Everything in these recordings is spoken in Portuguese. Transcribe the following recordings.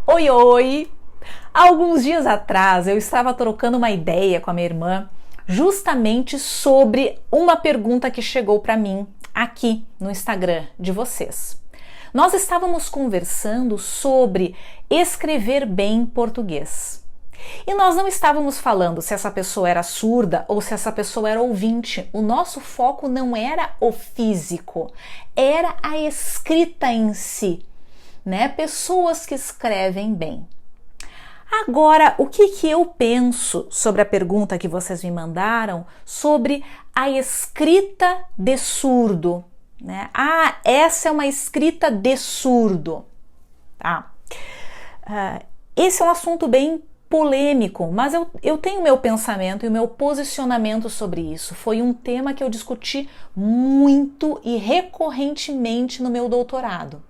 Oi, oi! Alguns dias atrás eu estava trocando uma ideia com a minha irmã justamente sobre uma pergunta que chegou para mim aqui no Instagram de vocês. Nós estávamos conversando sobre escrever bem português. E nós não estávamos falando se essa pessoa era surda ou se essa pessoa era ouvinte. O nosso foco não era o físico, era a escrita em si, né? Pessoas que escrevem bem. Agora, o que eu penso sobre a pergunta que vocês me mandaram sobre a escrita de surdo, né? Ah, essa é uma escrita de surdo, tá? Esse é um assunto bem polêmico, mas eu tenho meu pensamento e o meu posicionamento sobre isso. Foi um tema que eu discuti muito e recorrentemente no meu doutorado.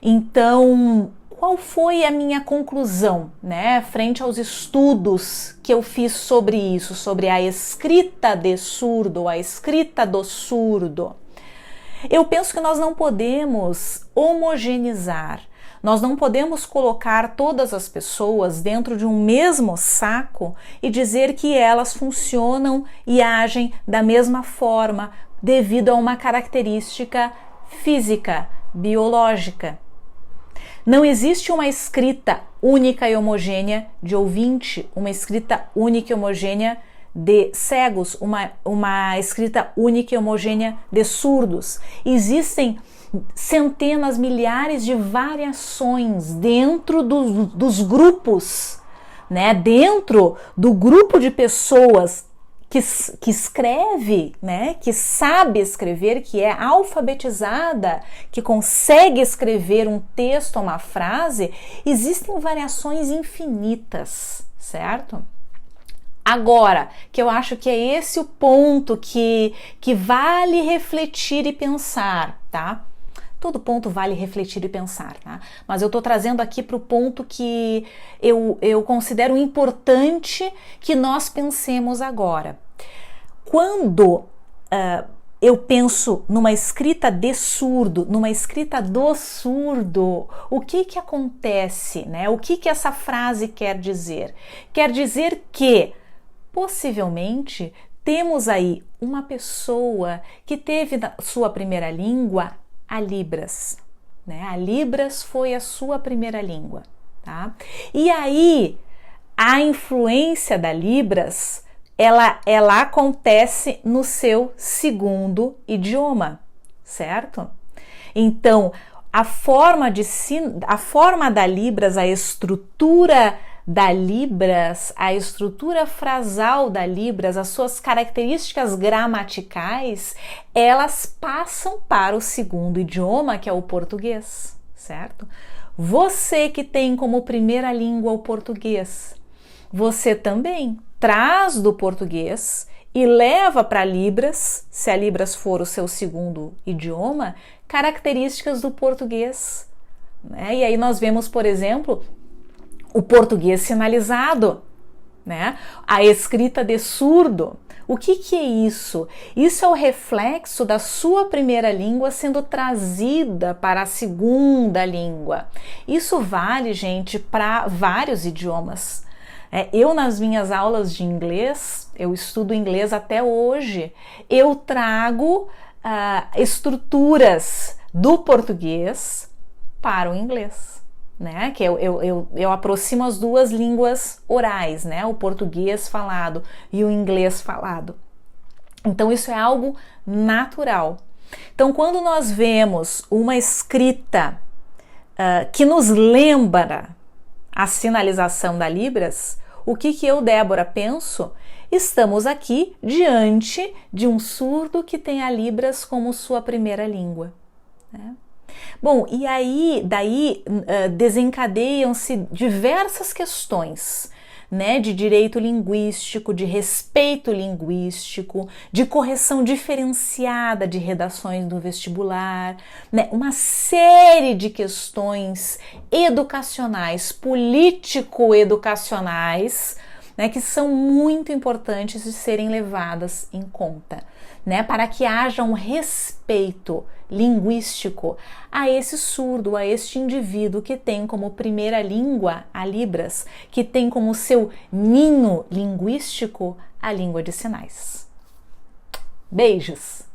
Então, qual foi a minha conclusão, né, frente aos estudos que eu fiz sobre isso, sobre a escrita de surdo, a escrita do surdo? Eu penso que nós não podemos homogeneizar, nós não podemos colocar todas as pessoas dentro de um mesmo saco e dizer que elas funcionam e agem da mesma forma devido a uma característica física, biológica. Não existe uma escrita única e homogênea de ouvinte, uma escrita única e homogênea de cegos, uma escrita única e homogênea de surdos. Existem centenas, milhares de variações dentro dos grupos, né? Dentro do grupo de pessoas que escreve, né, que sabe escrever, que é alfabetizada, que consegue escrever um texto, uma frase, existem variações infinitas, certo? Agora, que eu acho que é esse o ponto que vale refletir e pensar, tá? Todo ponto vale refletir e pensar, tá? Mas eu tô trazendo aqui para o ponto que eu considero importante que nós pensemos agora. Quando eu penso numa escrita de surdo, numa escrita do surdo, o que acontece, né? O que essa frase quer dizer? Quer dizer que, possivelmente, temos aí uma pessoa que teve na sua primeira língua a Libras, né? A Libras foi a sua primeira língua, tá? E aí, a influência da Libras ela acontece no seu segundo idioma, certo? Então, a forma da Libras, a estrutura da Libras, a estrutura frasal da Libras, as suas características gramaticais, elas passam para o segundo idioma, que é o português, certo? Você que tem como primeira língua o português, você também traz do português e leva para Libras, se a Libras for o seu segundo idioma, características do português, né? E aí nós vemos, por exemplo, o português sinalizado, né? A escrita de surdo. O que é isso? Isso é o reflexo da sua primeira língua sendo trazida para a segunda língua. Isso vale, gente, para vários idiomas. Eu, nas minhas aulas de inglês, eu estudo inglês até hoje, eu trago estruturas do português para o inglês, né? Que eu aproximo as duas línguas orais, né? O português falado e o inglês falado. Então, isso é algo natural. Então, quando nós vemos uma escrita que nos lembra a sinalização da Libras, o que eu, Débora, penso? Estamos aqui diante de um surdo que tem a Libras como sua primeira língua, né? Bom, e aí, daí desencadeiam-se diversas questões, né, de direito linguístico, de respeito linguístico, de correção diferenciada de redações do vestibular, né, uma série de questões educacionais, político-educacionais, né, que são muito importantes de serem levadas em conta. né, para que haja um respeito linguístico a esse surdo, a este indivíduo que tem como primeira língua a Libras, que tem como seu ninho linguístico a língua de sinais. Beijos!